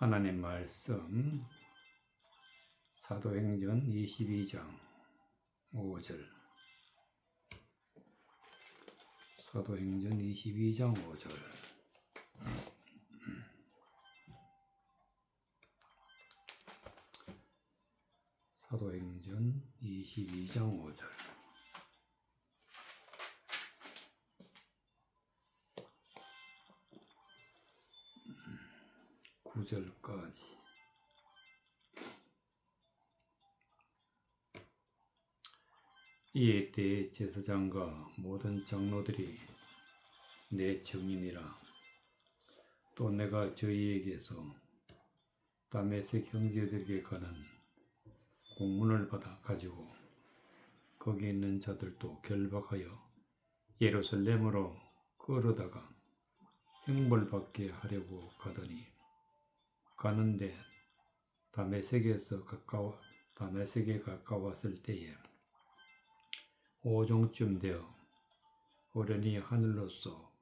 하나님 말씀 사도행전 22장 5절. 사도행전 22장 5절. 사도행전 22장 5절. 9절까지. 이에 대제사장과 모든 장로들이 내 증인이라. 또 내가 저희에게서 다메섹 형제들에게 가는 공문을 받아 가지고 거기 있는 자들도 결박하여 예루살렘으로 끌어다가 형벌받게 하려고 가는데 다메섹에 가까웠을 때에 오종쯤 되어 호련히 하늘로서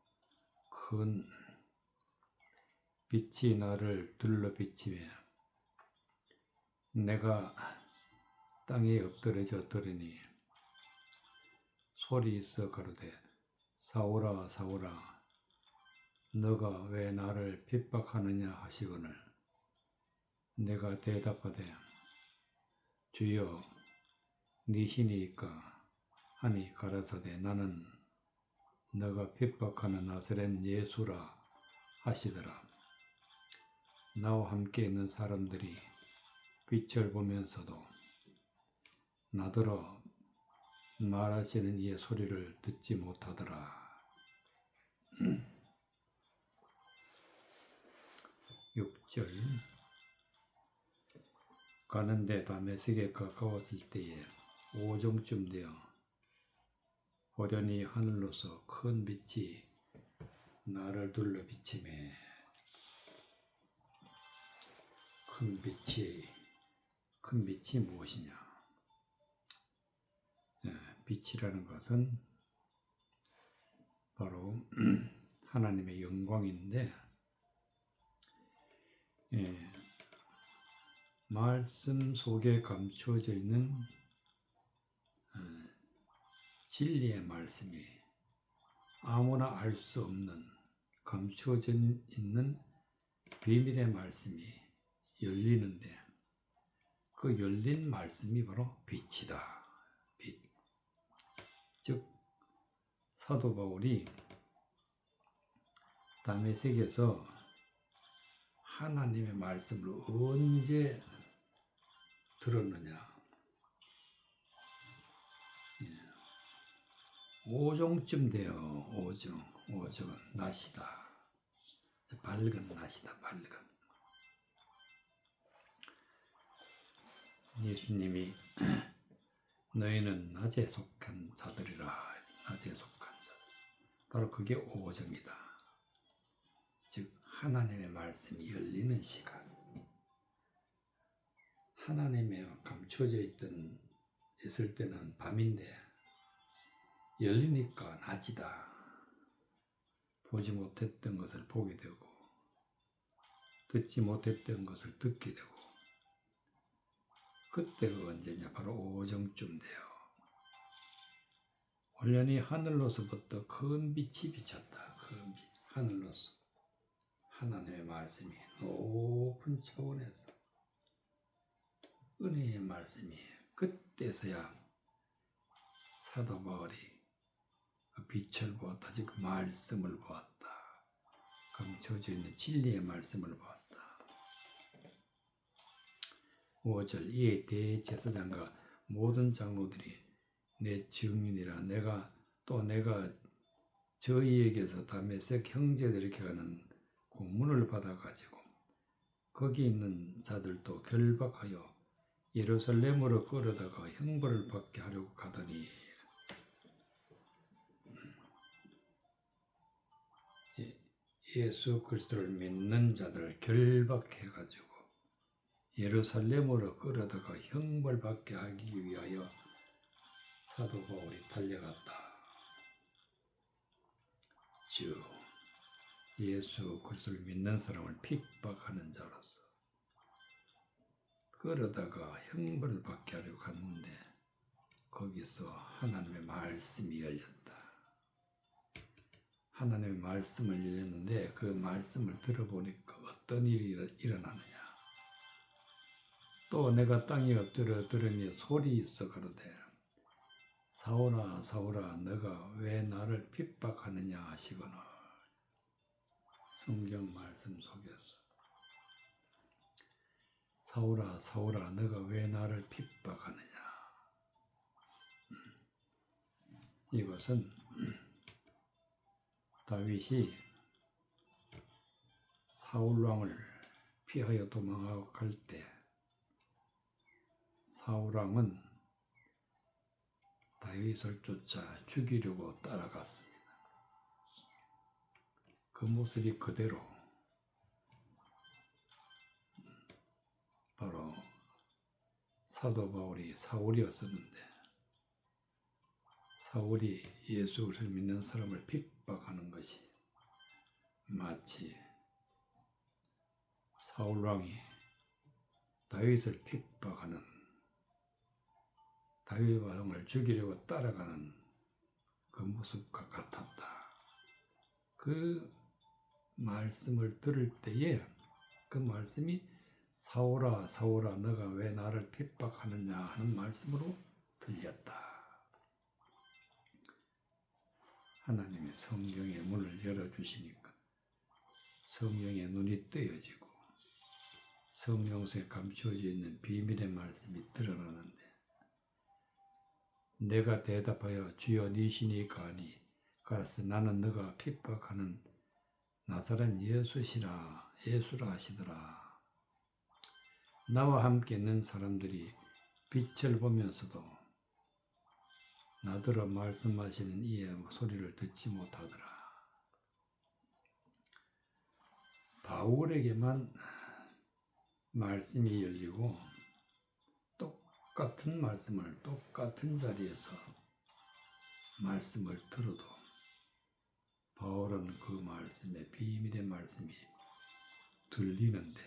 큰 빛이 나를 둘러비치며 내가 땅에 엎드러져 들으니 소리 있어 가로되 사울아 사울아 너가 왜 나를 핍박하느냐 하시거늘 내가 대답하되 주여 니시니이까 하니 가라사대 나는 너가 핍박하는 나사렛 예수라 하시더라. 나와 함께 있는 사람들이 빛을 보면서도 나더러 말하시는 이의 소리를 듣지 못하더라. 6절. 가는데 다메섹에 가까웠을 때에 오종쯤 되어 호련히 하늘로서 큰 빛이 나를 둘러 비치매. 큰 빛이 무엇이냐? 빛이라는 것은 바로 하나님의 영광인데, 말씀 속에 감추어져 있는 진리의 말씀이 아무나 알 수 없는 감추어져 있는 비밀의 말씀이 열리는데 그 열린 말씀이 바로 빛이다. 빛. 즉 사도 바울이 다메섹에서 하나님의 말씀을 언제 들었느냐? 오종쯤 돼요. 오종은 낮이다. 밝은 낮이다. 밝은. 예수님이 너희는 낮에 속한 자들이라. 낮에 속한 자들. 바로 그게 오종이다. 즉 하나님의 말씀이 열리는 시간. 하나님의 감춰져 있을 때는 밤인데 열리니까 낮이다. 보지 못했던 것을 보게 되고 듣지 못했던 것을 듣게 되고 그때가 언제냐? 바로 오정쯤 돼요. 호련히 하늘로서부터 큰 빛이 비쳤다. 큰 빛, 하늘로서. 하나님의 말씀이 높은 차원에서 은혜의 말씀이 그때서야 사도 바울이 그 빛을 보았다. 즉 말씀을 보았다. 감춰져 있는 진리의 말씀을 보았다. 5절. 이에 대제사장과 모든 장로들이 내 증인이라. 내가 저희에게서 다메섹 형제들에게 가는 공문을 받아가지고 거기 있는 자들도 결박하여 예루살렘으로 끌어다가 형벌을 받게 하려고 가더니 예수 그리스도를 믿는 자들을 결박해가지고 예루살렘으로 끌어다가 형벌받게 하기 위하여 사도 바울이 달려갔다. 즉 예수 그리스도를 믿는 사람을 핍박하는 자로서 그러다가 형벌을 받게 하려고 갔는데 거기서 하나님의 말씀이 열렸다. 하나님의 말씀을 열렸는데 그 말씀을 들어보니까 어떤 일이 일어나느냐. 또 내가 땅에 엎드려 들으니 소리 있어 가로되 사울아 사울아 너가 왜 나를 핍박하느냐 하시거늘. 성경 말씀 속에서 사울아 사울아 너가 왜 나를 핍박하느냐. 이것은 다윗이 사울왕을 피하여 도망하고 갈 때 사울왕은 다윗을 쫓아 죽이려고 따라갔습니다. 그 모습이 그대로 바로 사도 바울이 사울이었었는데 사울이 예수 그리스도를 믿는 사람을 핍박하는 것이 마치 사울왕이 다윗을 핍박하는 다윗 왕을 죽이려고 따라가는 그 모습과 같았다. 그 말씀을 들을 때에 그 말씀이 사울아 사울아 너가 왜 나를 핍박하느냐 하는 말씀으로 들렸다. 하나님이 성경의 문을 열어주시니까 성경의 눈이 뜨여지고 성령 속에 감추어져 있는 비밀의 말씀이 드러나는데 내가 대답하여 주여 니시니까 하니 가라사 나는 너가 핍박하는 나사렛 예수시라 예수라 하시더라. 나와 함께 있는 사람들이 빛을 보면서도 나더러 말씀하시는 이의 소리를 듣지 못하더라. 바울에게만 말씀이 열리고 똑같은 말씀을 똑같은 자리에서 말씀을 들어도 바울은 그 말씀에 비밀의 말씀이 들리는데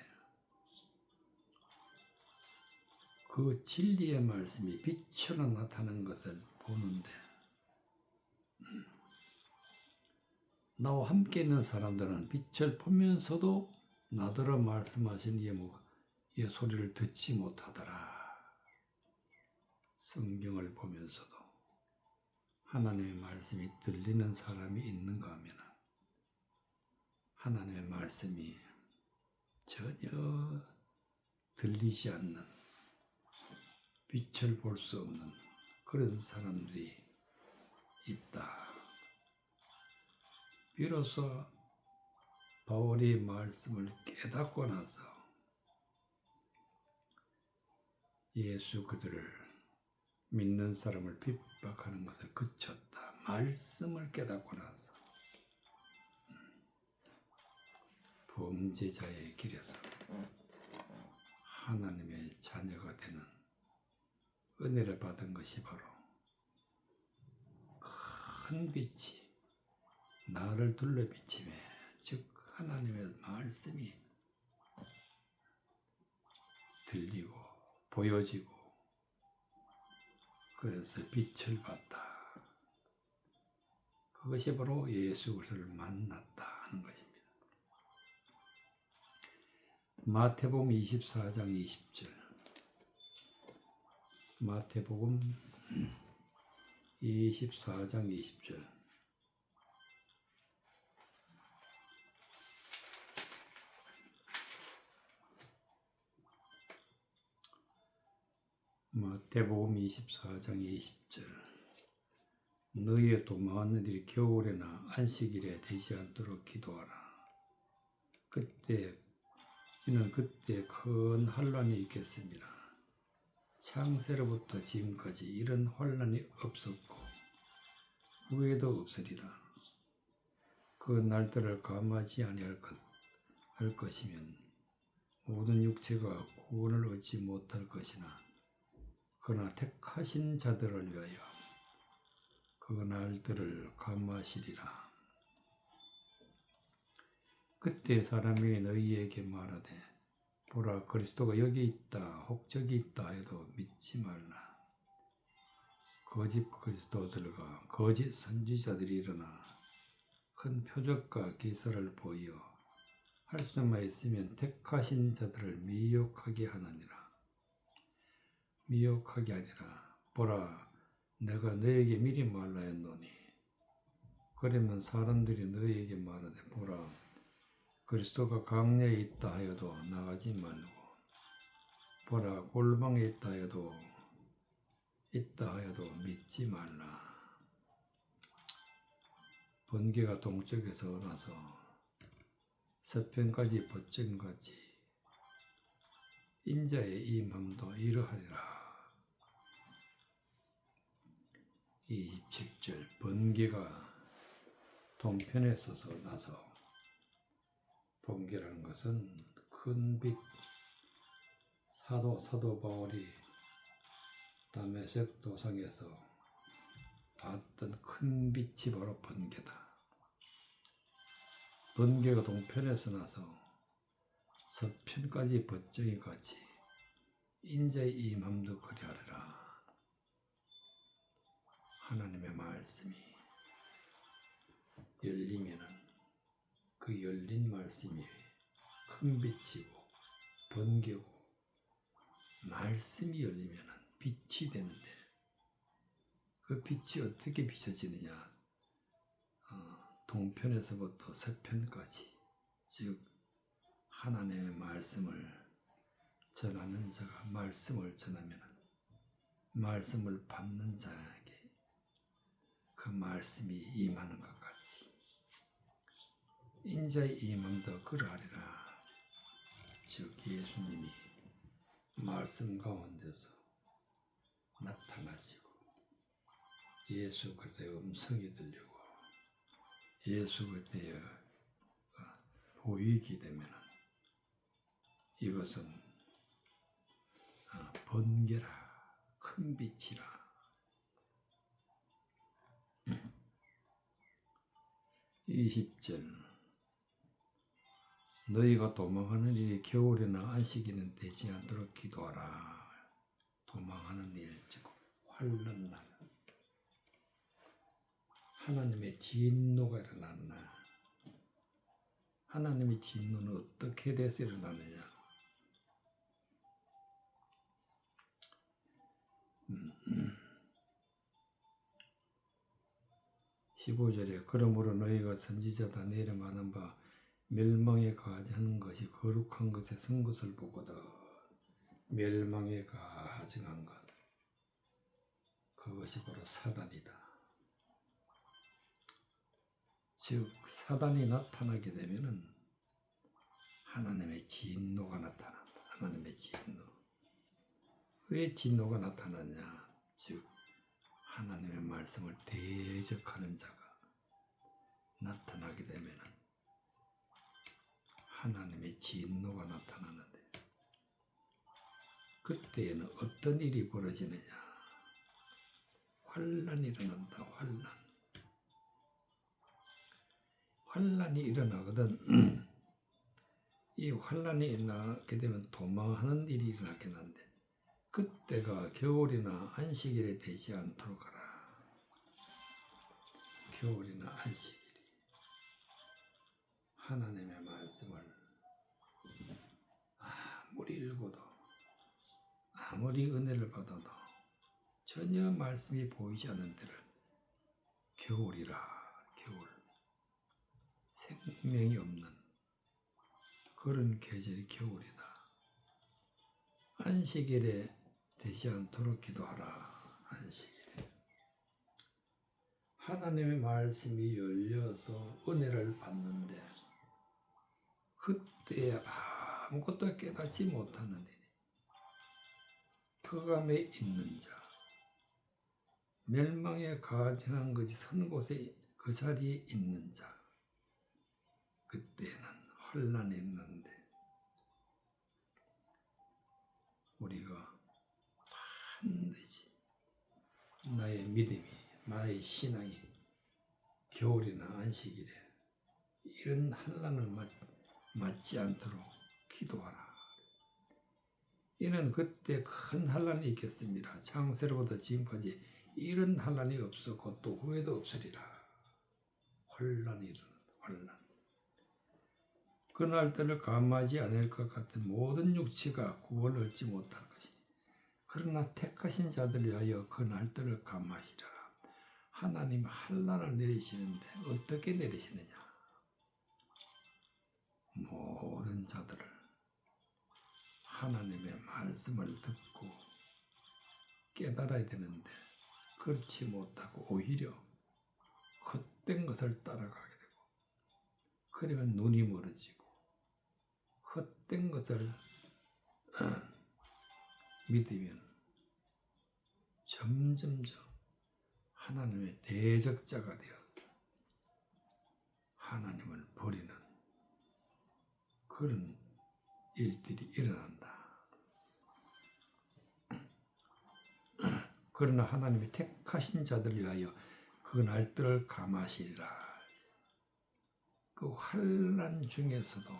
그 진리의 말씀이 빛으로 나타나는 것을 보는데 나와 함께 있는 사람들은 빛을 보면서도 나더러 말씀하신 이의 소리를 듣지 못하더라. 성경을 보면서도 하나님의 말씀이 들리는 사람이 있는가 하면 하나님의 말씀이 전혀 들리지 않는 빛을 볼 수 없는 그런 사람들이 있다. 비로소 바울이 말씀을 깨닫고 나서 예수 그들을 믿는 사람을 핍박하는 것을 그쳤다. 말씀을 깨닫고 나서 범죄자의 길에서 하나님의 자녀가 되는 은혜를 받은 것이 바로 큰 빛이 나를 둘러 비치매 즉 하나님의 말씀이 들리고 보여지고 그래서 빛을 봤다. 그것이 바로 예수 그리스도를 만났다 하는 것입니다. 마태복음 24장 20절 마태복음 24장 20절 마태복음 24장 20절 너희의 도망하는 일이 겨울에나 안식일에 되지 않도록 기도하라. 이는 그때 큰 환란이 있겠습니다. 창세로부터 지금까지 이런 환란이 없었고 후에도 없으리라. 그 날들을 감하지 아니할 것이면 모든 육체가 구원을 얻지 못할 것이나 그러나 택하신 자들을 위하여 그 날들을 감하시리라. 그때 사람이 너희에게 말하되 보라, 그리스도가 여기 있다, 혹 저기 있다 해도 믿지 말라. 거짓 그리스도들과 거짓 선지자들이 일어나 큰 표적과 기사를 보여 할 수만 있으면 택하신 자들을 미혹하게 하느니라. 미혹하게 하리라. 보라, 내가 너에게 미리 말라 했노니 그러면 사람들이 너에게 말하되 보라, 그리스도가 광야에 있다 하여도 나가지 말고 보라, 골방에 있다 하여도 믿지 말라. 번개가 동쪽에서 나서 서편까지 벗짐같이 인자의 임함도 이러하리라. 27절 번개가 동편에 서서 나서, 번개라는 것은 큰 빛, 사도 바울이 다메섹 도상에서 봤던 큰 빛이 바로 번개다. 번개가 동편에서 나서 서편까지 벗정이 같이 인자의 임함도 그리하리라. 하나님의 말씀이 열리면은 그 열린 말씀이 큰 빛이고 번개고, 말씀이 열리면은 빛이 되는데 그 빛이 어떻게 비춰지느냐? 동편에서부터 서편까지, 즉 하나님의 말씀을 전하는 자가 말씀을 전하면 말씀을 받는 자에게 그 말씀이 임하는 것 같이 인자의 임함도 그러하리라. 즉 예수님이 말씀 가운데서 나타나시고 예수 그리스도의 음성이 들리고 예수 그리스도의 보이게 되면 이것은 번개라, 큰 빛이라. 20절 너희가 도망하는 일이 겨울이나 안식일은 되지 않도록 기도하라. 도망하는 일, 즉 환난 날, 하나님의 진노가 일어나는 날. 하나님의 진노는 어떻게 돼서 일어나느냐? 15절에 그러므로 너희가 선지자 다니엘이 말한 바 멸망에 가증하는 것이 거룩한 것에 선 것을 보거든. 멸망에 가증한 것, 그것이 바로 사단이다. 즉 사단이 나타나게 되면은 하나님의 진노가 나타난다. 하나님의 진노. 왜 진노가 나타나냐? 즉 하나님의 말씀을 대적하는 자가 나타나게 되면은 하나님의 진노가 나타나는데, 그때에는 어떤 일이 벌어지느냐? 환난이 일어난다. 환난이 일어나거든. 이 환난이 일어나게 되면 도망하는 일이 일어나긴 한데 그때가 겨울이나 안식일에 되지 않도록 하라. 겨울이나 안식일이 하나님의 말씀을 아무리 읽어도 아무리 은혜를 받아도 전혀 말씀이 보이지 않는 때를 겨울이라. 겨울, 생명이 없는 그런 계절이 겨울이다. 안식일에 되지 않도록 기도하라. 안식일에 하나님의 말씀이 열려서 은혜를 받는데 그때 아무것도 깨닫지 못하는 일이 흑암에 있는 자, 멸망에 가증한 것이 선 곳에 그 자리에 있는 자, 그때는 환난이 있는데 우리가 반드시 나의 믿음이, 나의 신앙이 겨울이나 안식일에 이런 환난을 맞지 않도록 기도하라. 이는 그때 큰 환란이 있겠습니다. 창세로부터 지금까지 이런 환란이 없었고 또 후에도 없으리라. 혼란이 일어난다. 혼란. 그날 때를 감하지 않을 것 같은 모든 육체가 구원을 얻지 못할 것이니 그러나 택하신 자들 위하여 그날 때를 감하시리라. 하나님 환란을 내리시는데 어떻게 내리시느냐? 모든 자들을 하나님의 말씀을 듣고 깨달아야 되는데 그렇지 못하고 오히려 헛된 것을 따라가게 되고 그러면 눈이 멀어지고 헛된 것을 믿으면 점점점 하나님의 대적자가 되어서 하나님을 버리는 그런 일들이 일어난다. 그러나 하나님이 택하신 자들 위하여 그 날들을 감하시리라. 그 환난 중에서도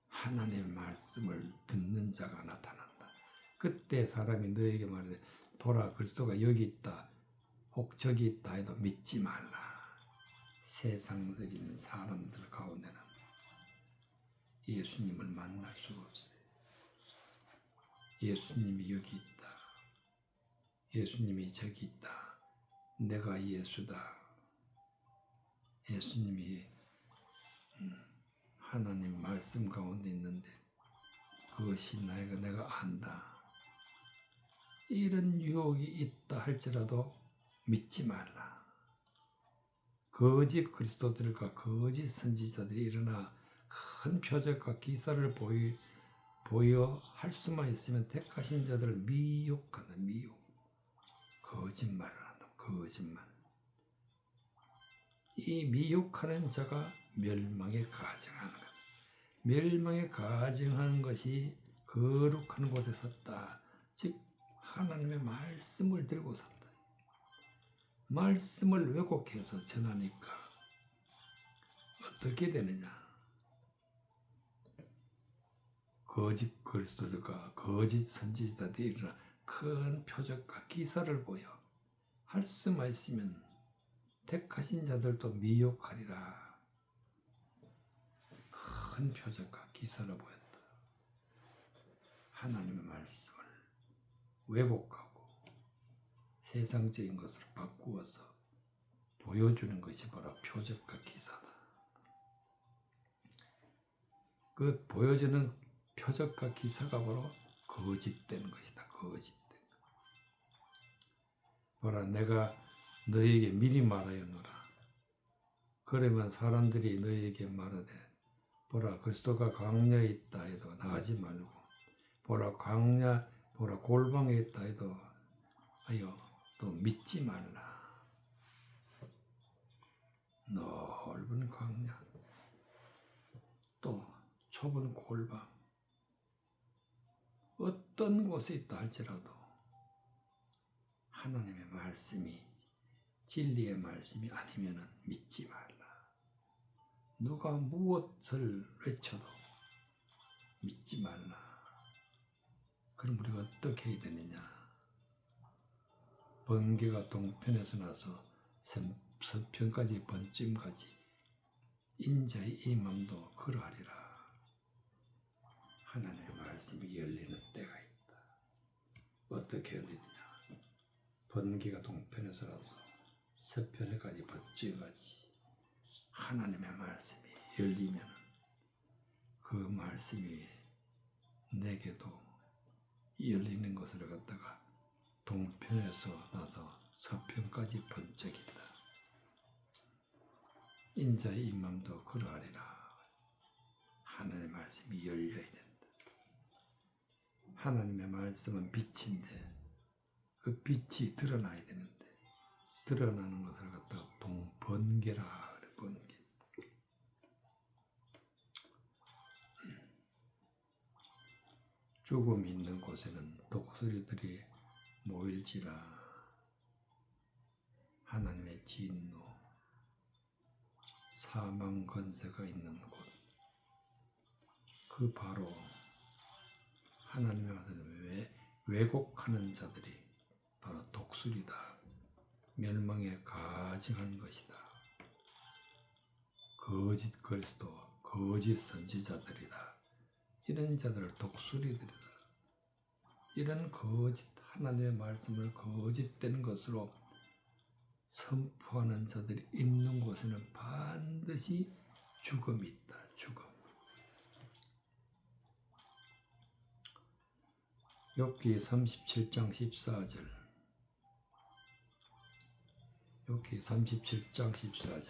하나님의 말씀을 듣는 자가 나타난다. 그때 사람이 너에게 말하되 보라 그리스도가 여기 있다 혹 저기 있다 해도 믿지 말라. 세상적인 사람들 가운데는 예수님을 만날 수가 없어요. 예수님이 여기 있다. 예수님이 저기 있다. 내가 예수다. 예수님이 하나님 말씀 가운데 있는데 그것이 내가 안다. 이런 유혹이 있다 할지라도 믿지 말라. 거짓 그리스도들과 거짓 선지자들이 일어나 큰 표적과 기사를 보여 할 수만 있으면 택하신 자들을 미혹한다. 미혹. 거짓말을 한다. 거짓말. 이 미혹하는 자가 멸망에 가증하는 것. 멸망에 가증하는 것이 거룩한 곳에 섰다. 즉 하나님의 말씀을 들고 섰다. 말씀을 왜곡해서 전하니까 어떻게 되느냐? 거짓 그리스도들과 거짓 선지자들이 일어나 큰 표적과 기사를 보여 할 수만 있으면 택하신 자들도 미혹하리라. 큰 표적과 기사를 보였다. 하나님의 말씀을 왜곡하고 세상적인 것을 바꾸어서 보여주는 것이 바로 표적과 기사다. 그 보여주는 표적과 기사가 바로 거짓된 것이다. 거짓된 것. 보라 내가 너에게 미리 말하였노라. 그러면 사람들이 너에게 말하되 보라 그리스도가 광야에 있다 해도 나가지 말고 보라 광야 보라 골방에 있다 해도 하여 또 믿지 말라. 넓은 광야 또 좁은 골방 어떤 곳에 있다 할지라도 하나님의 말씀이 진리의 말씀이 아니면 믿지 말라. 누가 무엇을 외쳐도 믿지 말라. 그럼 우리가 어떻게 해야 되느냐? 번개가 동편에서 나서 서편까지 번쯤까지 인자의 임함도 그러하리라. 하나님의 말씀이 열리는 때가 있다. 어떻게 열리느냐? 번개가 동편에서 나서 서편에까지 번쯤까지 하나님의 말씀이 열리면 그 말씀이 내게도 열리는 것을 갖다가 동편에서 나서 서편까지 번쩍이다. 인자의 임함도 그러하리라. 하나님의 말씀이 열려야 된다. 하나님의 말씀은 빛인데 그 빛이 드러나야 되는데 드러나는 것을 갖다가 번개라 그래. 번개. 죽음이 있는 곳에는 독수리들이 모일지라. 하나님의 진노 사망 권세가 있는 곳 그 바로 하나님의 말씀을 왜곡하는 자들이 바로 독수리다. 멸망에 가증한 것이다. 거짓 그리스도, 거짓 선지자들이다. 이런 자들을 독수리들이다. 이런 거짓 하나님의 말씀을 거짓된 것으로 선포하는 자들이 있는 곳에는 반드시 죽음이 있다. 죽음. 욥기 37장 14절. 욥기 37장 14절.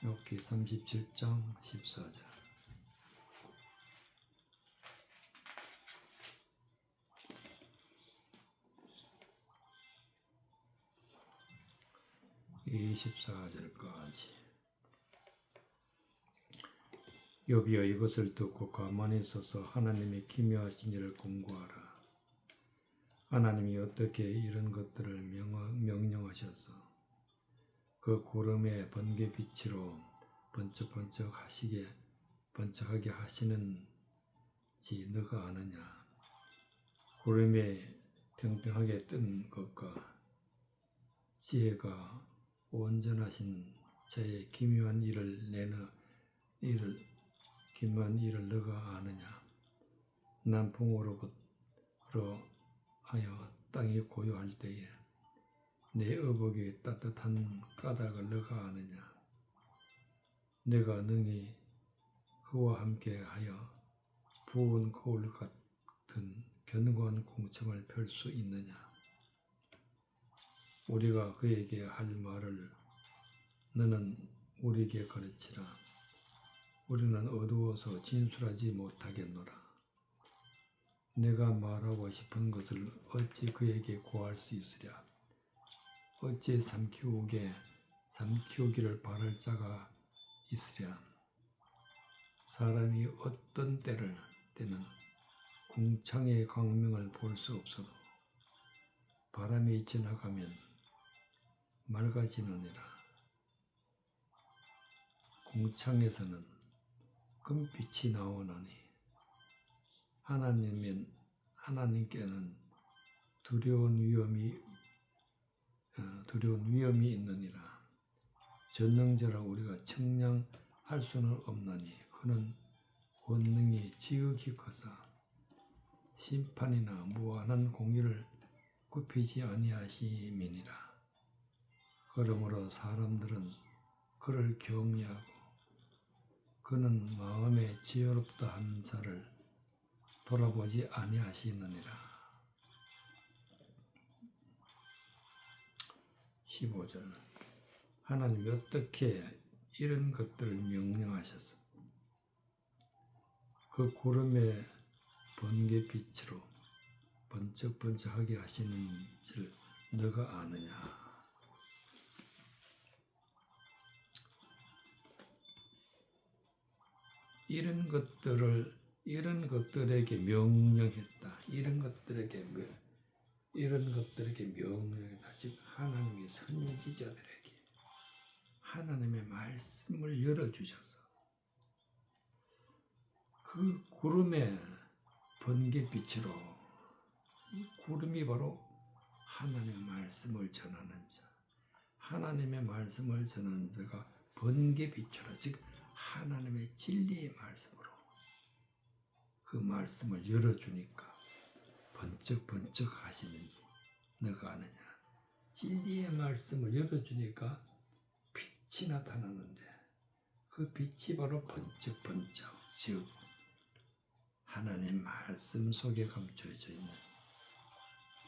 욥기 37장 14절. 이 24절까지. 욥이여 이것을 듣고 가만히 서서 하나님의 기묘하신 일을 공고하라. 하나님이 어떻게 이런 것들을 명령하셔서 그 구름의 번개 빛으로 번쩍하게 하시는지 너가 아느냐? 구름에 평평하게 뜬 것과 지혜가 온전하신 자의 기묘한 일을 너가 아느냐? 남풍으로부터 하여 땅이 고요할 때에 내 의복의 따뜻한 까닭을 너가 아느냐? 내가 능히 그와 함께 하여 부은 거울 같은 견고한 공청을 펼 수 있느냐? 우리가 그에게 할 말을 너는 우리에게 가르치라. 우리는 어두워서 진술하지 못하겠노라. 내가 말하고 싶은 것을 어찌 그에게 고할 수 있으랴? 어찌 삼키우기를 바랄 자가 있으랴? 사람이 어떤 때는 궁창의 광명을 볼 수 없어도 바람이 지나가면 맑아지느니라. 궁창에서는 금빛이 나오나니 하나님께는 두려운 위험이 있느니라. 전능자라 우리가 측량할 수는 없나니 그는 권능이 지극히 크사 심판이나 무한한 공의를 굽히지 아니하심이니라. 그러므로 사람들은 그를 경외하고 그는 마음에 지혜롭다 한 자를 돌아보지 아니하시느니라. 15절. 하나님이 어떻게 이런 것들을 명령하셔서 그 구름의 번개빛으로 번쩍번쩍하게 하시는지를 너가 아느냐? 이런 것들에게 명령했다. 이런 것들에게 명령했다. 즉 하나님의 선지자들에게 하나님의 말씀을 열어주셔서 그 구름의 번개빛으로, 이 구름이 바로 하나님의 말씀을 전하는 자, 하나님의 말씀을 전하는 자가 번개빛으로, 즉 하나님의 진리의 말씀으로 그 말씀을 열어주니까 번쩍번쩍 하시는지 너가 아느냐? 진리의 말씀을 열어주니까 빛이 나타나는데 그 빛이 바로 번쩍번쩍, 즉 하나님 말씀 속에 감춰져 있는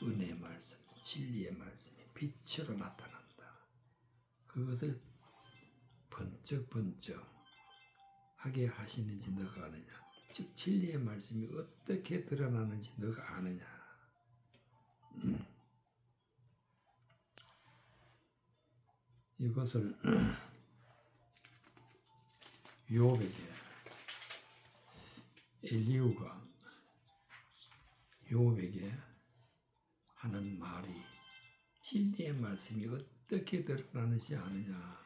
은혜의 말씀, 진리의 말씀이 빛으로 나타난다. 그것을 번쩍번쩍 하게 하시는지 너가 아느냐? 즉 진리의 말씀이 어떻게 드러나는지 너가 아느냐? 이것을 욥에게 엘리후가 욥에게 하는 말이 진리의 말씀이 어떻게 드러나는지 아느냐?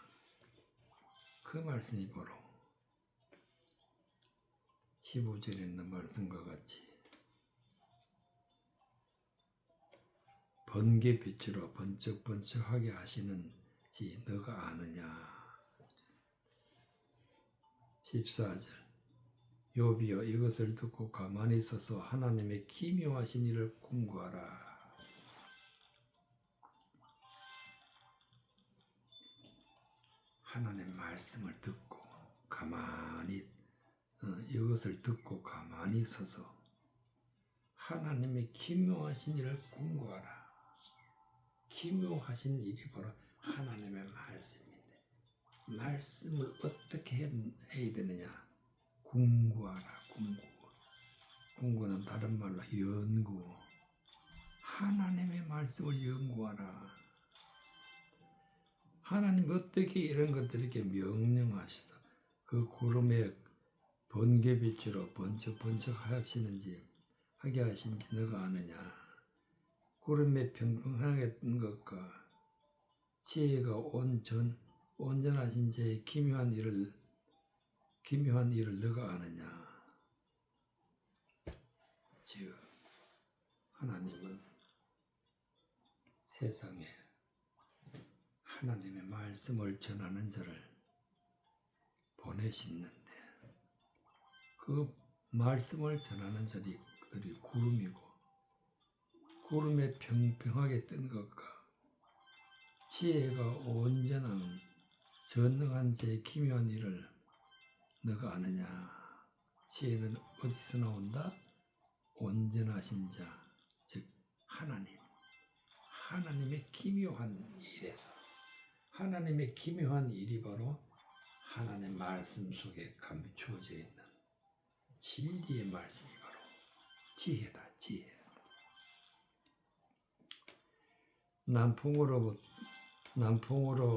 그 말씀이 바로 15절에 있는 말씀과 같이 번개빛으로 번쩍번쩍하게 하시는지 너가 아느냐. 14절 욥이여 이것을 듣고 가만히 서서 하나님의 기묘하신 일을 궁구하라. 하나님 말씀을 듣고 가만히 이것을 듣고 가만히 서서 하나님의 기묘하신 일을 궁구하라. 기묘하신 일이 바로 하나님의 말씀인데 말씀을 어떻게 해야 되느냐? 궁구하라. 궁구는 다른 말로 연구. 하나님의 말씀을 연구하라. 하나님 어떻게 이런 것들에게 명령하셔서 그 구름에 번개빛으로 번쩍번쩍 하게 하신지 너가 아느냐. 구름에 평평하게 뜬 것과 지혜가 온전하신 자의 기묘한 일을 너가 아느냐. 즉 하나님은 세상에 하나님의 말씀을 전하는 자를 보내시는데 그 말씀을 전하는 자들이 구름이고 구름에 평평하게 뜬 것과 지혜가 온전한 전능한 자의 기묘한 일을 너가 아느냐. 지혜는 어디서 나온다? 온전하신 자, 즉 하나님의 기묘한 일에서. 하나님의 기묘한 일이 바로 하나님의 말씀 속에 감추어져 있는 진리의 말씀이 바로 지혜다. 지혜. 남풍으로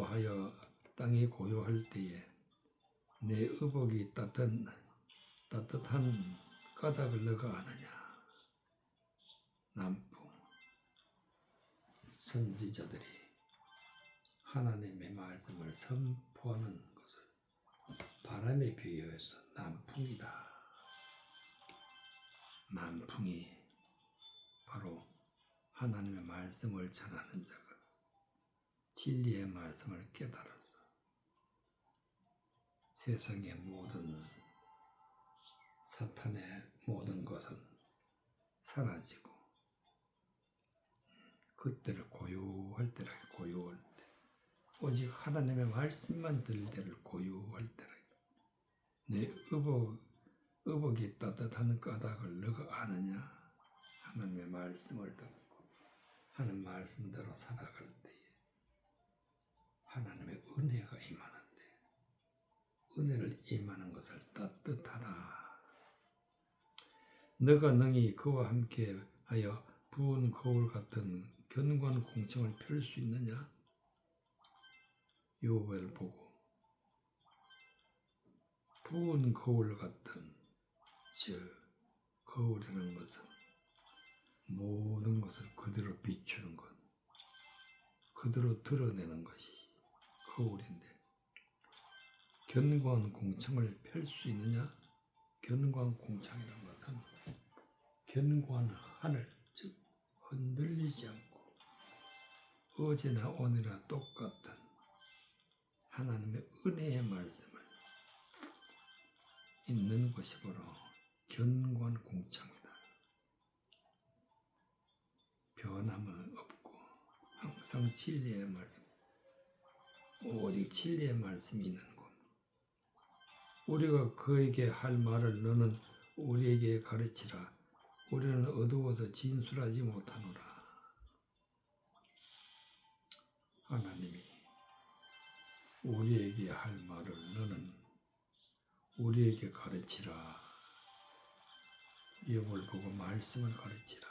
하여 땅이 고요할 때에 내 의복이 따뜻한 까닭을 너가 아느냐. 남풍 선지자들이 하나님의 말씀을 선포하는 것을 바람에 비유해서 남풍이다. 남풍이 바로 하나님의 말씀을 전하는 자가 진리의 말씀을 깨달아서 세상의 모든 사탄의 모든 것은 사라지고 그때를 고요할 때라. 고요할 때 오직 하나님의 말씀만 들을 때를 고요할 때라. 내 의복이 따뜻한 까닭을 너가 아느냐. 하나님의 말씀을 듣고 하는 말씀대로 살아갈 때에 하나님의 은혜가 임하는데 은혜를 임하는 것을 따뜻하다. 너가 능히 그와 함께 하여 부은 거울 같은 견고한 공청을 펼 수 있느냐. 욥을 보고 부은 거울 같은 거울이라는 것은 모든 것을 그대로 비추는 것, 그대로 드러내는 것이 거울인데 견고한 공청을 펼 수 있느냐. 견고한 공청이라는 것은 견고한 하늘, 즉 흔들리지 않고 어제나 오늘이나 똑같은 하나님의 은혜의 말씀을 있는 것이 바로 견고한 공청이다. 변함은 없고 항상 진리의 말씀, 오직 진리의 말씀이 있는 것. 우리가 그에게 할 말을 너는 우리에게 가르치라. 우리는 어두워서 진술하지 못하노라. 하나님이 우리에게 할 말을 너는 우리에게 가르치라. 욥을 보고 말씀을 가르치라.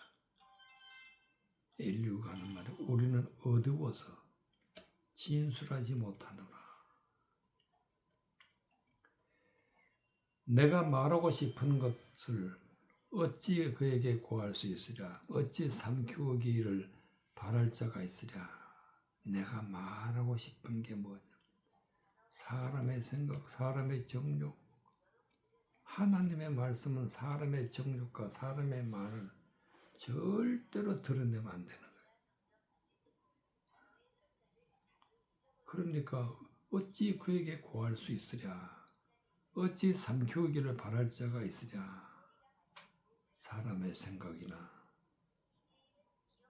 인류가 하는 말은 우리는 어두워서 진술하지 못하노라. 내가 말하고 싶은 것을 어찌 그에게 고할 수 있으랴. 어찌 삼키기를 바랄 자가 있으랴. 내가 말하고 싶은 게 뭐냐. 사람의 생각, 사람의 정욕, 하나님의 말씀은 사람의 정욕과 사람의 말을 절대로 드러내면 안 되는 거예요. 그러니까 어찌 그에게 구할 수 있으랴? 어찌 삼키기를 바랄 자가 있으랴? 사람의 생각이나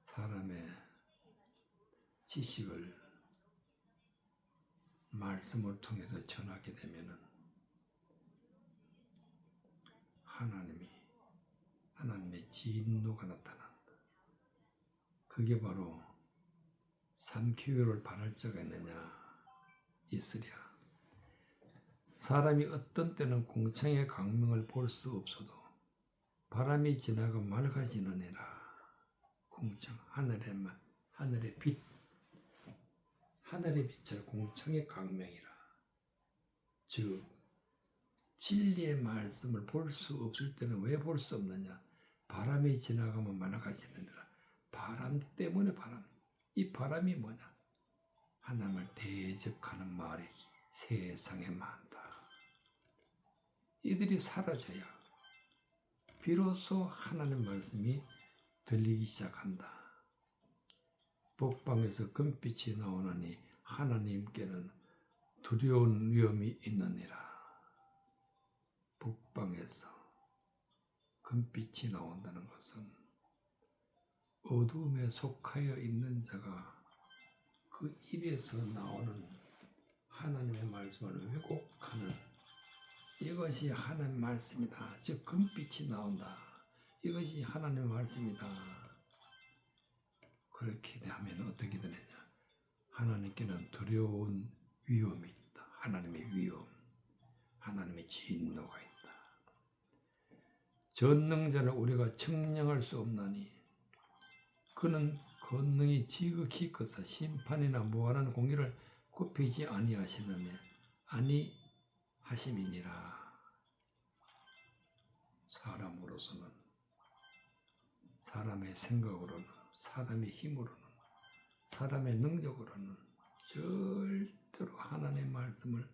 사람의 지식을 말씀을 통해서 전하게 되면은 하나님의 진노가 나타난다. 그게 바로 삼키기를 바랄 자가 있느냐? 있으랴. 사람이 어떤 때는 공창의 광명을 볼 수 없어도 바람이 지나가 맑아지느니라. 공창, 하늘의 빛, 하늘의 빛을 공창의 광명이라. 즉 진리의 말씀을 볼 수 없을 때는 왜 볼 수 없느냐? 바람이 지나가면 맑아지느니라. 바람 때문에 이 바람이 뭐냐? 하나님을 대적하는 말이 세상에 많다. 이들이 사라져야 비로소 하나님 말씀이 들리기 시작한다. 북방에서 금빛이 나오나니 하나님께는 두려운 위험이 있느니라. 북방에서 금빛이 나온다는 것은 어둠에 속하여 있는 자가 그 입에서 나오는 하나님의 말씀을 왜곡하는, 이것이 하나님의 말씀이다. 즉 금빛이 나온다. 이것이 하나님의 말씀이다. 그렇게 되면 어떻게 되느냐? 하나님께는 두려운 위험이 있다. 하나님의 위험, 하나님의 진노가 있다. 전능자를 우리가 측량할 수 없나니 그는 권능이 지극히 크사 심판이나 무한한 공의를 굽히지 아니하심이니라. 사람으로서는, 사람의 생각으로는, 사람의 힘으로는, 사람의 능력으로는 절대로 하나님의 말씀을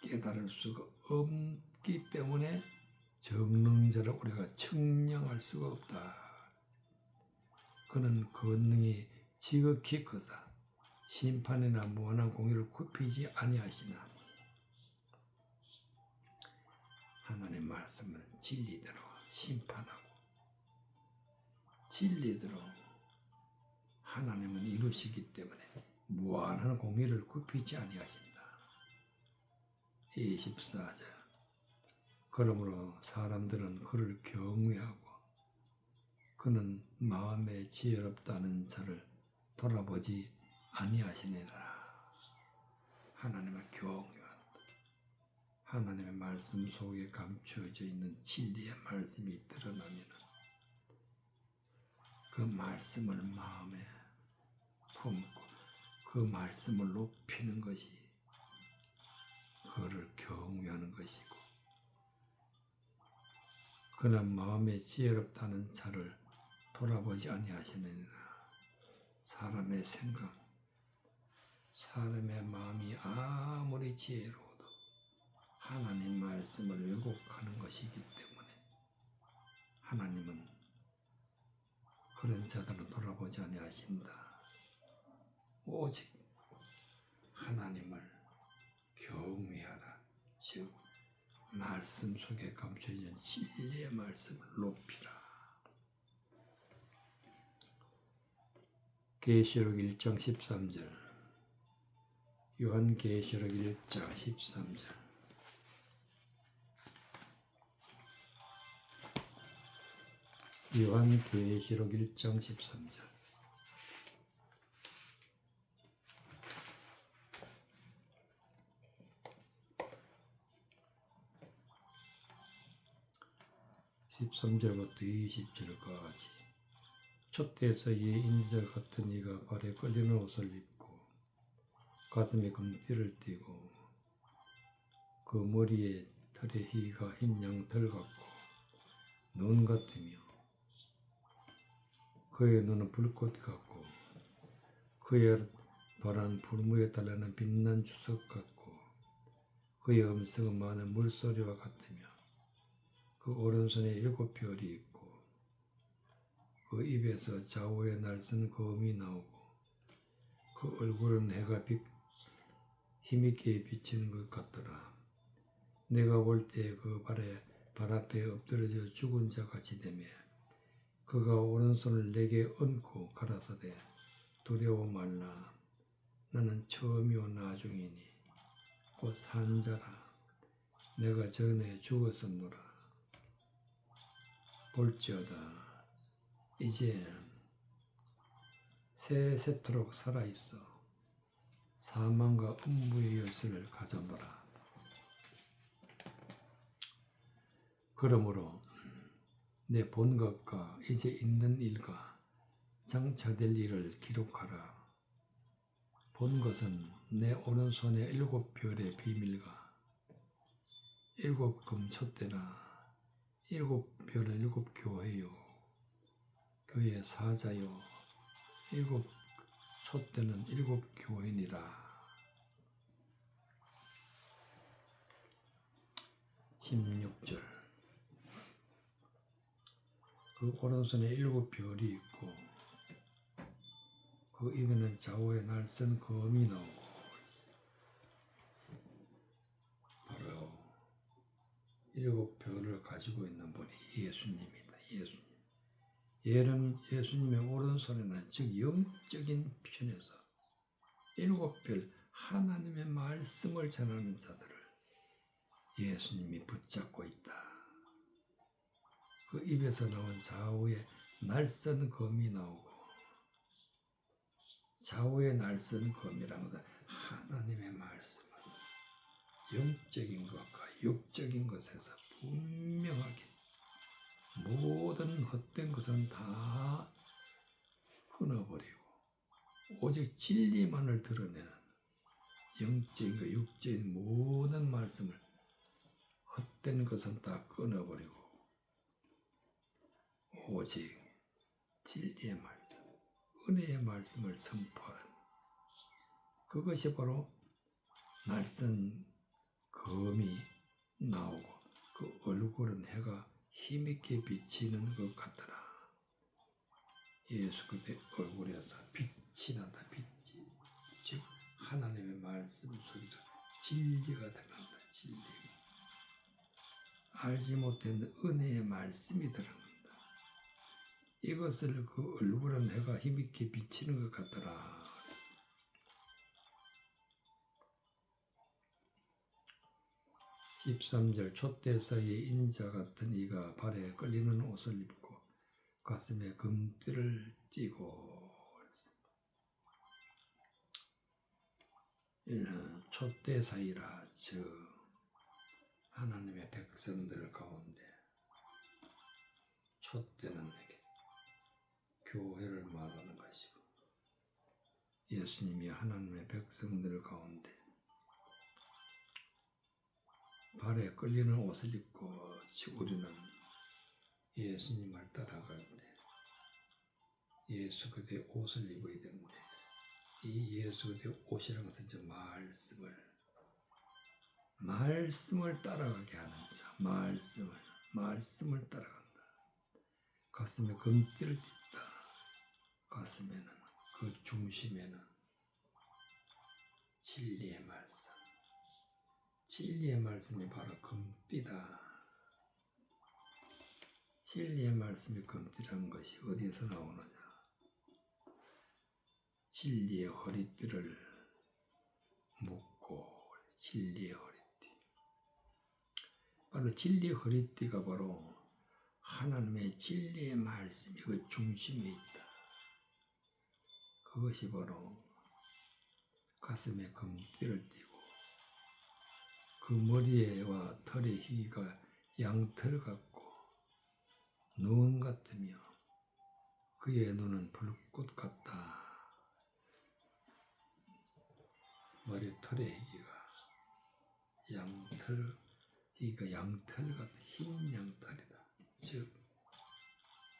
깨달을 수가 없기 때문에 전능자를 우리가 측량할 수가 없다. 그는 권능이 지극히 크사 심판이나 무한한 공의를 굽히지 아니하시나. 하나님의 말씀은 진리대로 심판하고 진리대로 하나님은 이루시기 때문에 무한한 공의를 굽히지 아니하신다. 24절. 그러므로 사람들은 그를 경외하고 그는 마음에 지혜롭다는 자를 돌아보지 아니하시니라. 하나님을 경외한다. 하나님의 말씀 속에 감춰져 있는 진리의 말씀이 드러나면 그 말씀을 마음에 품고 그 말씀을 높이는 것이 그를 경외하는 것이고, 그는 마음에 지혜롭다는 자를 돌아보지 아니하시느니라. 사람의 생각, 사람의 마음이 아무리 지혜로워도 하나님 말씀을 왜곡하는 것이기 때문에 하나님은 그런 자들을 돌아보지 아니하신다. 오직 하나님을 경외하라. 즉 말씀 속에 감춰진 진리의 말씀을 높이라. 계시록 1장 13절. 요한계시록 1장 13절. 요한계시록 1장 13절. (13절부터) 20절까지. 촛대에서 이 인자 같은 이가 발에 끌리는 옷을 입고 가슴에 금띠를 띠고 그 머리에 털의 희가 흰 양털 같고 눈 같으며 그의 눈은 불꽃 같고 그의 발은 불무에 달라는 빛난 주석 같고 그의 음성은 많은 물소리와 같으며 그 오른손에 7별이 있고 그 입에서 좌우에 날선 검이 나오고 그 얼굴은 해가 힘있게 비치는 것 같더라. 내가 볼 때 그 발 앞에 엎드러져 죽은 자 같이 되며 그가 오른손을 내게 얹고 가라사대 두려워 말라. 나는 처음이요 나중이니 곧 산자라. 내가 전에 죽었었노라. 볼지어다 이제 세세토록 살아있어 사망과 음부의 열쇠를 가져노라. 그러므로 내 본 것과 이제 있는 일과 장차될 일을 기록하라. 본 것은 내 오른손의 7별의 비밀과 7금 촛대나 7별은 7교회요 교회 사자요 7 촛대는 7교회니라. 16절 그 오른손에 7별이 있고 그 입에는 좌우에 날선 검이 나오고 바로 7별을 가지고 있는 분이 예수님이다. 예수님의 오른손에는 즉 영적인 편에서 7별 하나님의 말씀을 전하는 자들을 예수님이 붙잡고 있다. 그 입에서 나온 좌우에 날선 검이 나오고 좌우에 날선 검이라는 것은 하나님의 말씀은 영적인 것과 육적인 것에서 분명하게 모든 헛된 것은 다 끊어버리고 오직 진리만을 드러내는 영적인과 육적인 모든 말씀을 헛된 것은 다 끊어버리고 오직 진리의 말씀, 은혜의 말씀을 선포하는 그것이 바로 날선 검이 나오고 그 얼굴은 해가 힘있게 비치는 것 같더라. 예수 그리스도의 얼굴에서 빛이 난다. 빛이 즉 하나님의 말씀 속에서 진리가 드러난다. 진리. 알지 못했는 은혜의 말씀이 드러난다. 이것을 그 얼굴은 해가 힘있게 비치는 것 같더라. 13절 촛대 사이에 인자 같은 이가 발에 끌리는 옷을 입고 가슴에 금띠를 띠고 이는 촛대 사이라 즉 하나님의 백성들 가운데 촛대는 교회를 말하는 것이고 예수님이 하나님의 백성들 가운데 발에 끌리는 옷을 입고 우리는 예수님을 따라갈 때 예수 그리스도의 옷을 입어야 되는데 이 예수 그리스도의 옷이라는 것은 즉 말씀을 따라가게 하는 자, 말씀을 따라간다. 가슴에 금띠를 띠다. 가슴에는 그 중심에는 진리의 말씀이 바로 금띠다. 진리의 말씀이 금띠라는 것이 어디에서 나오느냐? 진리의 허리띠를 묶고 진리의 허리띠. 바로 진리의 허리띠가 바로 하나님의 진리의 말씀이 그 중심에 있다. 그것이 바로 가슴에 금띠를 띠고 그 머리와 털의 희가 양털 같고 눈 같으며 그의 눈은 불꽃 같다. 머리 털의 희가 양털 같은 흰 양털이다. 즉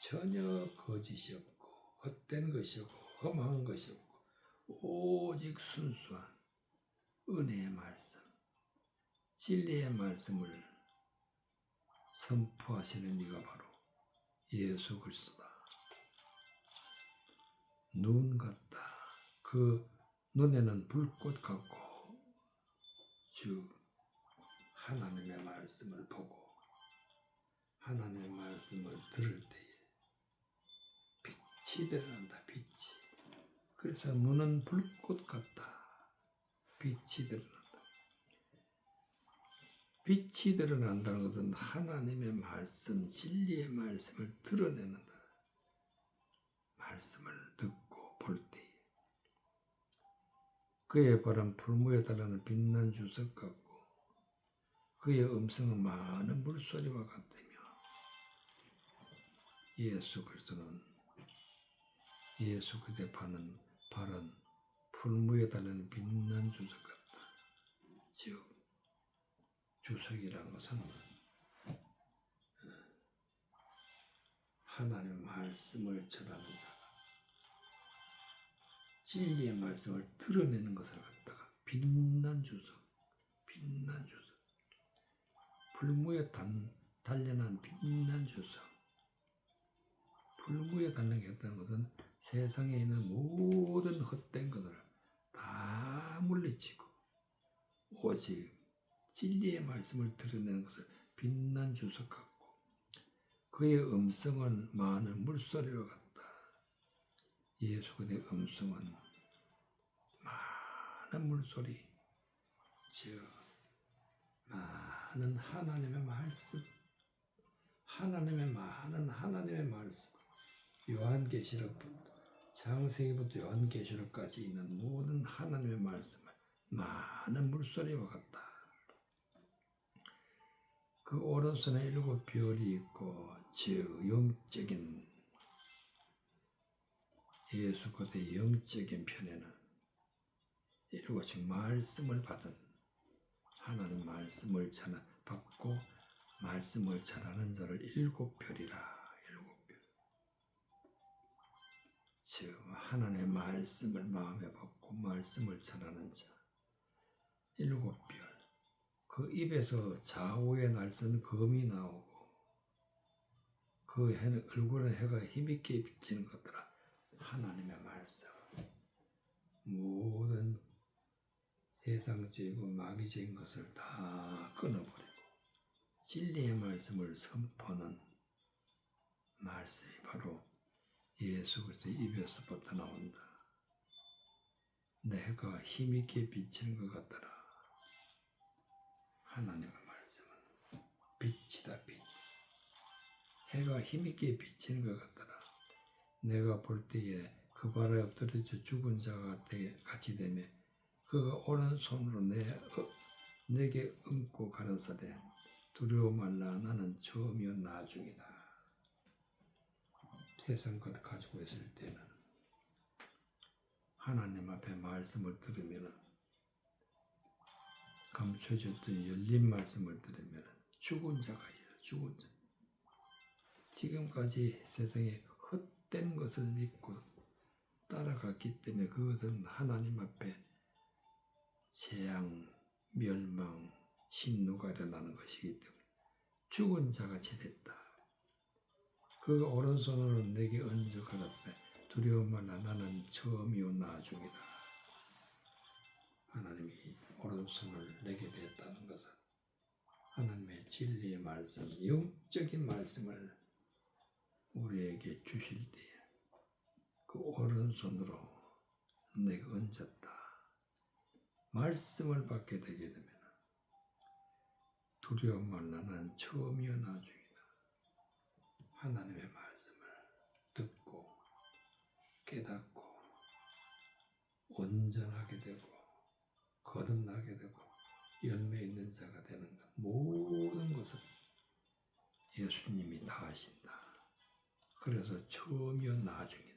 전혀 거짓이 없고 헛된 것이 없고 험한 것이 없고 오직 순수한 은혜의 말씀 진리의 말씀을 선포하시는 이가 바로 예수 그리스도다. 눈 같다. 그 눈에는 불꽃 같고 즉 하나님의 말씀을 보고 하나님의 말씀을 들을 때에 빛이 드러난다. 빛이. 그래서 눈은 불꽃 같다. 빛이 드러난다. 빛이 드러난다는 것은 하나님의 말씀, 진리의 말씀을 드러내는다. 말씀을 듣고 볼 때에 그의 발은 풀무에 달하는 빛난 주석 같고 그의 음성은 많은 물소리와 같으며 예수 그리스도는 예수 그리스도의 발은 풀무에 달하는 빛난 주석 같다. 즉 주석이라는 것은 하나님의 말씀을 전하는 자가 진리의 말씀을 드러내는 것을 갖다가 빛난 주석, 풀무에 단련한 빛난 주석. 풀무에 단련했다는 것은 세상에 있는 모든 헛된 것을 다 물리치고 오직 진리의 말씀을 드러내는 것을 빛난 주석 같고 그의 음성은 많은 물소리와 같다. 예수 그리스도의 음성은 많은 물소리, 즉 많은 하나님의 말씀, 많은 하나님의 말씀, 요한계시록부터 창세기부터 요한계시록까지 있는 모든 하나님의 말씀을 많은 물소리와 같다. 그 오른손에 7 별이 있고 즉 영적인 예수 그리스도의 영적인 편에는 7 말씀을 받은 하나님 말씀을 받고 말씀을 전하는 자를 7별이라. 7별. 즉 하나님의 말씀을 마음에 받고 말씀을 전하는 자 7별. 그 입에서 좌우에 날선 검이 나오고 그 해는 얼굴에 해가 힘있게 비치는 것들아 하나님의 말씀. 모든 세상적이고 마귀적인 것을 다 끊어버리고 진리의 말씀을 선포하는 말씀이 바로 예수 그리스도의 입에서부터 나온다. 내 해가 힘있게 비치는 것 같더라. 하나님의 말씀은 빛이다. 빛. 해가 힘있게 비치는 것 같더라. 내가 볼 때에 그 발에 엎드려져 죽은 자가 같이 되며 그가 오른손으로 내게 얹고 가라사대 두려워 말라 나는 처음이요 나중이다. 세상 것 가지고 있을 때는 하나님 앞에 말씀을 들으면 감춰졌던 열린 말씀을 들으면 죽은 자가 있어요. 죽은 자. 지금까지 세상에 헛된 것을 믿고 따라갔기 때문에 그것은 하나님 앞에 재앙, 멸망, 진노가 일어나는 것이기 때문에 죽은 자같이 됐다. 그가 오른손으로 내게 얹어 가라사대 두려워 말라 나는 처음이요 나중이다. 하나님이 오른손을 내게 됐다는 것은 하나님의 진리의 말씀, 영적인 말씀을 우리에게 주실 때에 그 오른손으로 내게 얹었다. 말씀을 받게 되게 되면 두려워 말라 나는 처음이요 나중이다. 하나님의 말씀을 듣고 깨닫고 온전하게 되고 거듭나게 되고 열매 있는 자가 되는 것 모든 것을 예수님이 다 하신다. 그래서 처음이요 나중이다.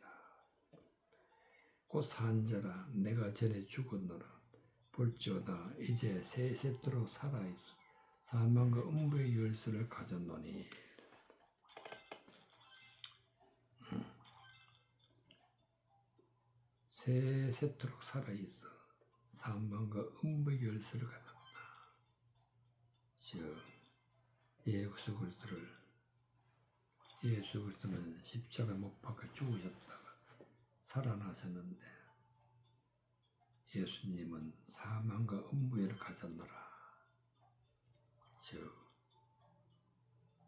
곧 산자라 내가 전에 죽었노라 볼지어다 이제 세세토록 살아있어 사망과 음부의 열쇠를 가졌노니 세세토록 살아있어 사망과 음부의 열쇠를 가졌다. 즉 예수 그리스도는 십자가 못 박혀 죽으셨다가 살아나셨는데 예수님은 사망과 음부에를 가졌노라. 즉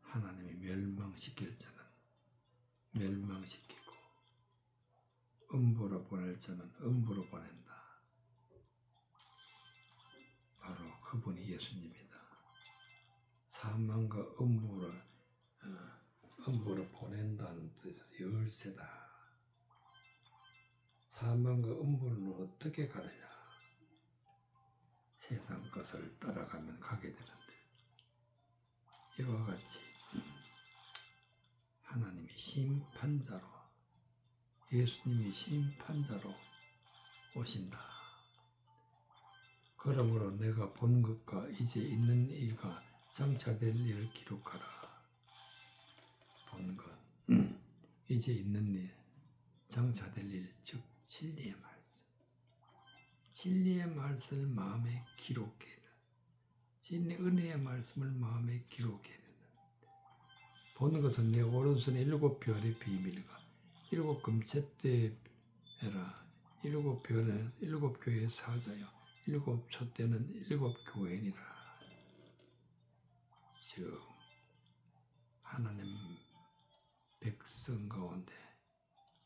하나님이 멸망시킬 자는 멸망시키고 음부로 보낼 자는 음부로 보낸다. 바로 그분이 예수님이다. 사망과 음부로 보낸다는 뜻에서 열쇠다. 사망과 음부는 어떻게 가느냐? 세상 것을 따라가면 가게 되는데 이와 같이 하나님이 심판자로 예수님이 심판자로 오신다. 그러므로 내가 본 것과 이제 있는 일과 장차될 일을 기록하라. 본 것, 이제 있는 일, 장차될 일, 즉 진리의 말씀. 진리의 말씀을 마음에 기록해야 된다. 진리 은혜의 말씀을 마음에 기록해야 된다. 본 것은 내 오른손에 7별의 비밀과 7 금채대에 해라. 7별은 7 교회의 사자여 7 촛대는 7 교회니라. 즉 하나님 백성 가운데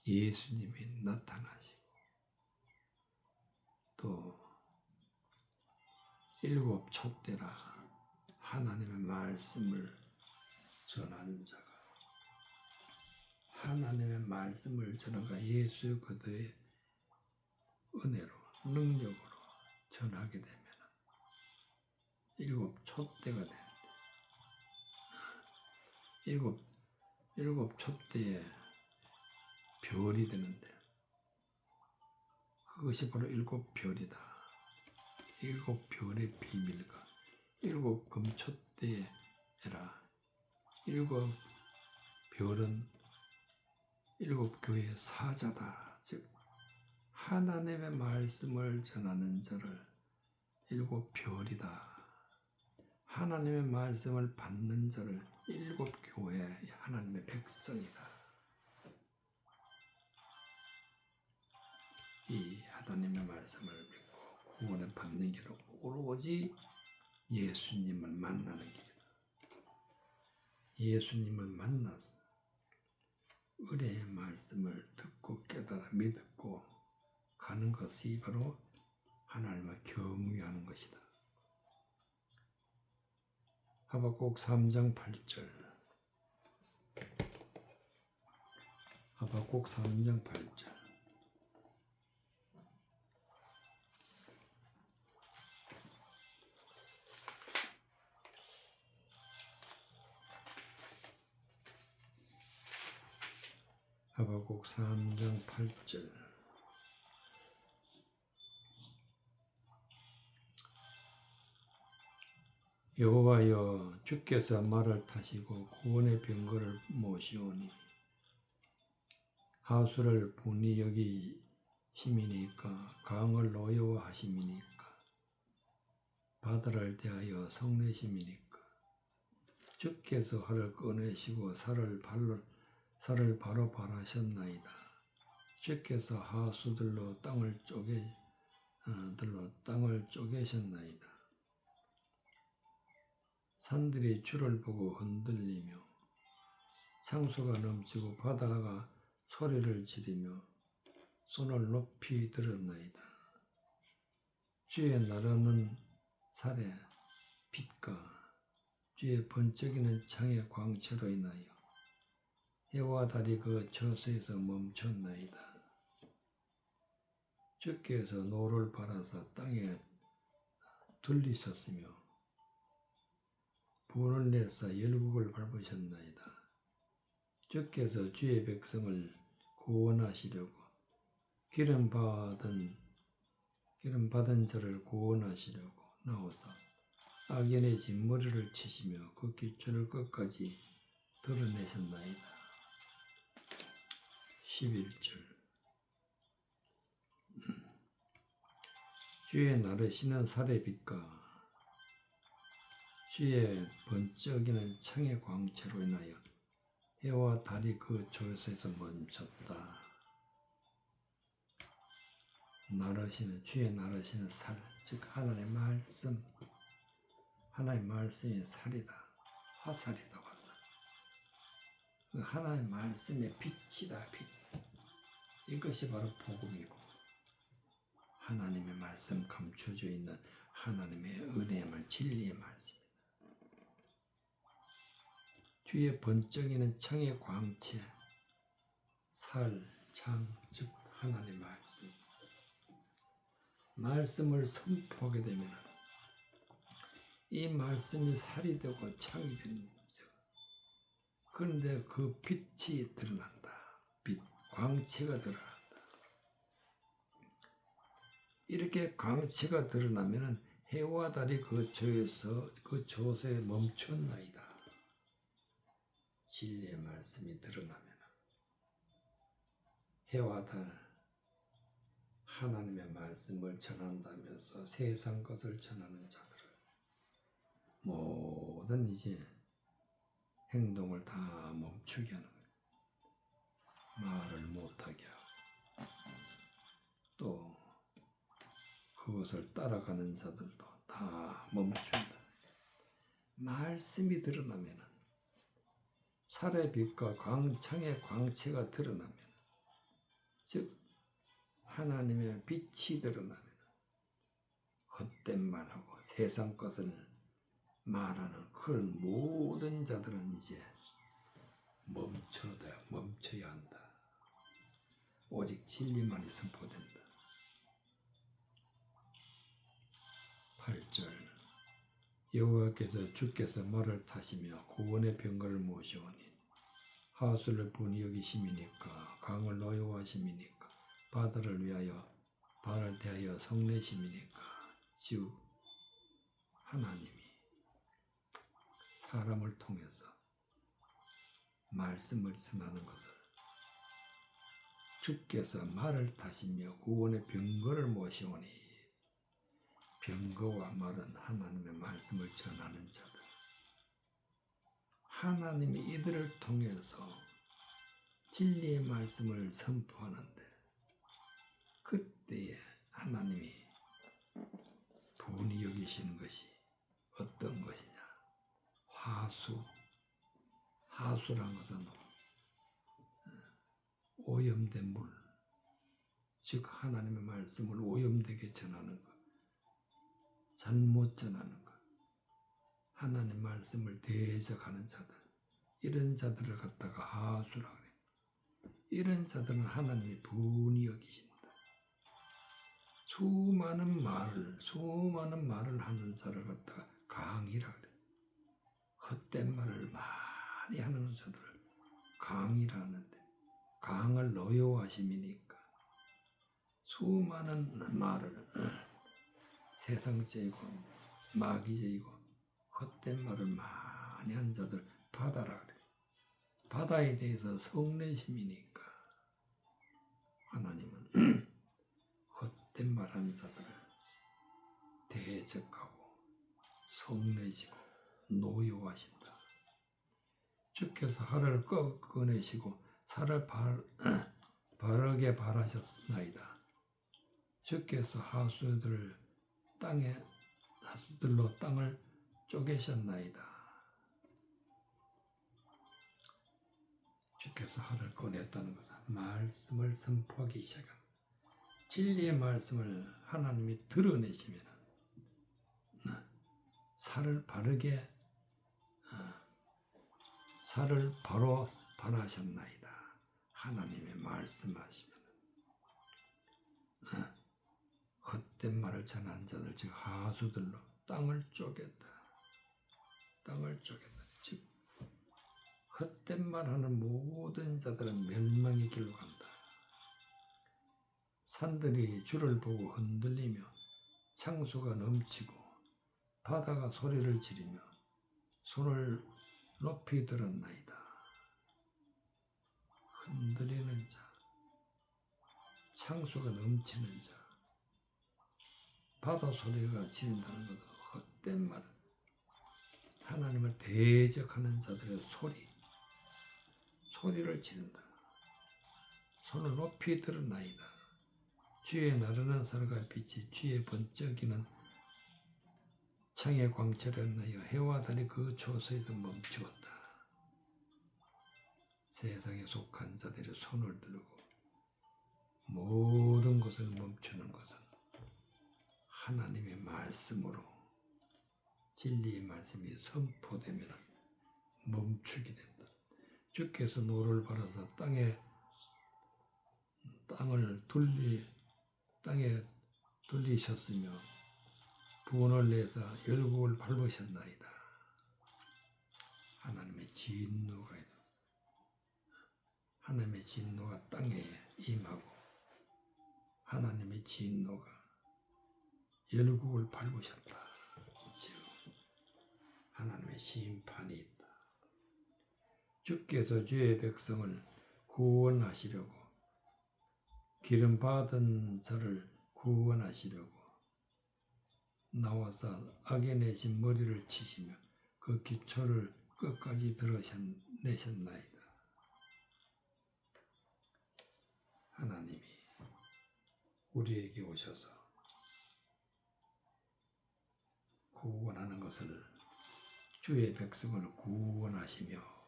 예수님이 나타나시고 또 7 촛대라 하나님의 말씀을 전하는 자가 하나님의 말씀을 전하가 예수 그리스도의 은혜로 능력으로 전하게 되면 7 촛대가 된 7 촛대의 별이 되는데 그것이 바로 7 별이다. 7 별의 비밀과 7 금촛대라 7 별은 7 교회의 사자다. 즉 하나님의 말씀을 전하는 자를 7 별이다. 하나님의 말씀을 받는 자를 7 교회의 하나님의 백성이다. 이 하나님의 말씀을 믿고 구원을 받는 길은 오로지 예수님을 만나는 길이다. 예수님을 만나서 은혜의 말씀을 듣고 깨달아 믿고 가는 것이 바로 하나님을 경외하는 것이다. 하박국 3장 8절 하박국 3장 8절 하박국 3장 8절 여호와여 주께서 말을 타시고 구원의 병거를 모시오니 하수를 분이 여기심이니까 강을 노여워하심이니까 바다를 대하여 성내심이니까 주께서 활을 꺼내시고 살을 바로 발하셨나이다. 주께서 하수들로 땅을 쪼개셨나이다. 산들이 주를 보고 흔들리며 창수가 넘치고 바다가 소리를 지르며 손을 높이 들었나이다. 주의 나르는 살의 빛과 주의 번쩍이는 창의 광채로 인하여 해와 달이 그 처소에서 멈췄나이다. 주께서 노를 바라사 땅에 들리셨으며 분을 내사 열국을 밟으셨나이다. 주께서 주의 백성을 구원하시려고 기름 받은 자를 구원하시려고 나오사 악인의 진머리를 치시며 그 기초를 끝까지 드러내셨나이다. 11절 주의 나르시는 살의 빛과 주의 번쩍이는 창의 광채로 인하여 해와 달이 그 조소에서 멈췄다. 나르시는 주의 나르시는 살, 즉 하나님의 말씀, 하나님의 말씀이 살이다. 화살이다. 화살. 그 하나님의 말씀의 빛이다. 빛. 이것이 바로 복음이고 하나님의 말씀 감춰져 있는 하나님의 은혜의 말, 진리의 말씀입니다. 뒤에 번쩍이는 창의 광채, 살, 창, 즉 하나님의 말씀. 말씀을 선포하게 되면 이 말씀이 살이 되고 창이 되는 거죠. 그런데 그 빛이 드러난다. 빛, 광채가 드러난다. 이렇게 광채가 드러나면 해와 달이 그 조소에 멈췄나이다. 진리의 말씀이 드러나면 해와 달 하나님의 말씀을 전한다면서 세상 것을 전하는 자들을 모든 이제 행동을 다 멈추게 하는 거예요. 말을 못하게 하고 또 그것을 따라가는 자들도 다 멈춘다. 말씀이 드러나면 살의 빛과 창의 광채가 드러나면 즉 하나님의 빛이 드러나면 헛된 말하고 세상 것을 말하는 그런 모든 자들은 이제 멈춰야 한다. 오직 진리만이 선포된다. 8절 여호와께서 주께서 말을 타시며 구원의 병거를 모시오니 하수를 분이 여기심이니까 강을 노여워하심이니까 바다를 대하여 성내심이니까 즉 하나님이 사람을 통해서 말씀을 전하는 것을 주께서 말을 타시며 구원의 병거를 모시오니 병거와 말은 하나님의 말씀을 전하는 자들. 하나님이 이들을 통해서 진리의 말씀을 선포하는데 그때에 하나님이 분이 여기시는 것이 어떤 것이냐? 하수란 것은 오염된 물, 즉 하나님의 말씀을 오염되게 전하는 것, 잘못 전하는 것, 하나님 말씀을 대적하는 자들, 이런 자들을 갖다가 하수라 그래. 이런 자들은 하나님이 분이 여기신다. 수많은 말을 하는 자를 갖다가 강이라 그래. 헛된 말을 많이 하는 자들을 강이라 하는데 강을 노여워하심이니까 수많은 말을 세상적이고 마귀적이고 헛된 말을 많이 한 자들 바다라 그래. 바다에 대해서 성내심이니까 하나님은 헛된 말한 자들을 대적하고 성내시고 노여워하신다. 주께서 하를 꺼내시고 살을 바르게 바라셨나이다. 주께서 하수들로 땅을 쪼개셨나이다. 주께서 하를 꺼냈다는 것은 말씀을 선포하기 시작한 진리의 말씀을 하나님이 드러내시면 살을 바로 바라셨나이다. 하나님의 말씀하시면 헛된 말을 전한 자들 즉 하수들로 땅을 쪼갰다. 즉 헛된 말하는 모든 자들은 멸망의 길로 간다. 산들이 주를 보고 흔들리며 창수가 넘치고 바다가 소리를 지르며 손을 높이 들었나이다. 흔들리는 자, 창수가 넘치는 자, 바다 소리가 지른다는 것은 헛된 말, 하나님을 대적하는 자들의 소리를 지른다. 손을 높이 들었나이다. 주의 나르는 살과 빛이 주의 번쩍이는 창의 광채였나여. 해와 달이 그 초소에서 멈추었다. 세상에 속한 자들의 손을 들고 모든 것을 멈추는 것은 하나님의 말씀으로, 진리의 말씀이 선포되면 멈추게 된다. 주께서 노를 바라서 땅에 돌리셨으며 분을 내사 열국을 밟으셨나이다. 하나님의 진노가 있었어. 하나님의 진노가 땅에 임하고 하나님의 진노가 열국을 밟으셨다. 즉 하나님의 심판이 있다. 주께서 주의 백성을 구원하시려고, 기름 받은 자를 구원하시려고 나와서 악에 내신 머리를 치시며 그 기초를 끝까지 드러내셨나이다. 하나님이 우리에게 오셔서 구원하는 것을, 주의 백성을 구원하시며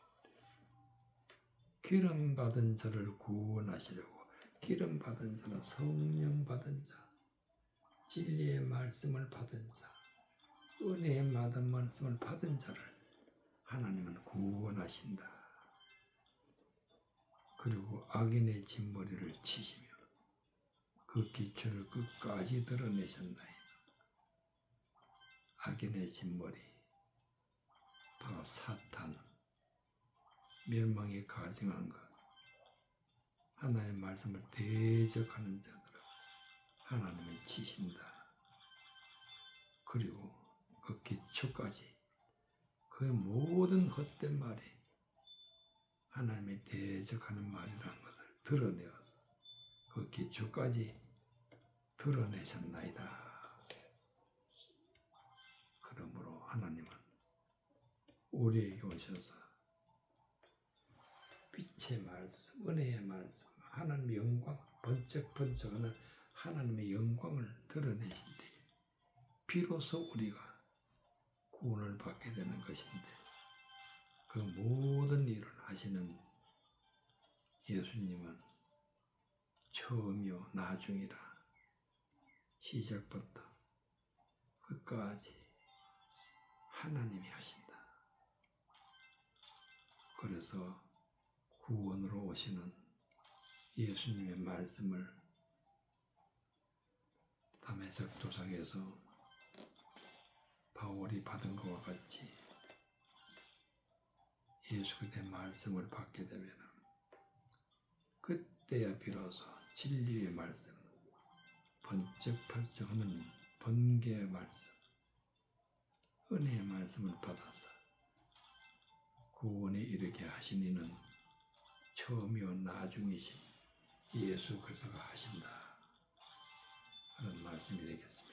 기름 받은 자를 구원하시려고, 기름 받은 자는 성령 받은 자, 진리의 말씀을 받은 자, 은혜의 말씀을 받은 자를 하나님은 구원하신다. 그리고 악인의 진머리를 치시며 그 기초를 끝까지 드러내셨나이다. 악인의 진머리, 바로 사탄, 멸망에 가증한 것, 하나님의 말씀을 대적하는 자들을 하나님은 치신다. 그리고 그 기초까지, 그 모든 헛된 말이 하나님의 대적하는 말이라는 것을 드러내어서 그 기초까지 드러내셨나이다. 그러므로 하나님은 우리에게 오셔서 빛의 말씀, 은혜의 말씀, 하나님의 영광, 번쩍번쩍하는 하나님의 영광을 드러내실 때 비로소 우리가 구원을 받게 되는 것인데, 그 모든 일을 하시는 예수님은 처음이요 나중이라, 시작부터 끝까지 하나님이 하신다. 그래서 구원으로 오시는 예수님의 말씀을 다메섹 도상에서 바울이 받은 것과 같이 예수 그리스도의 말씀을 받게 되면 그때야 비로소 진리의 말씀, 번쩍번쩍하는 번개의 말씀, 은혜의 말씀을 받아서 구원에 이르게 하신 이는 처음이요 나중이신 예수 그리스도가 하신다 하는 말씀이 되겠습니다.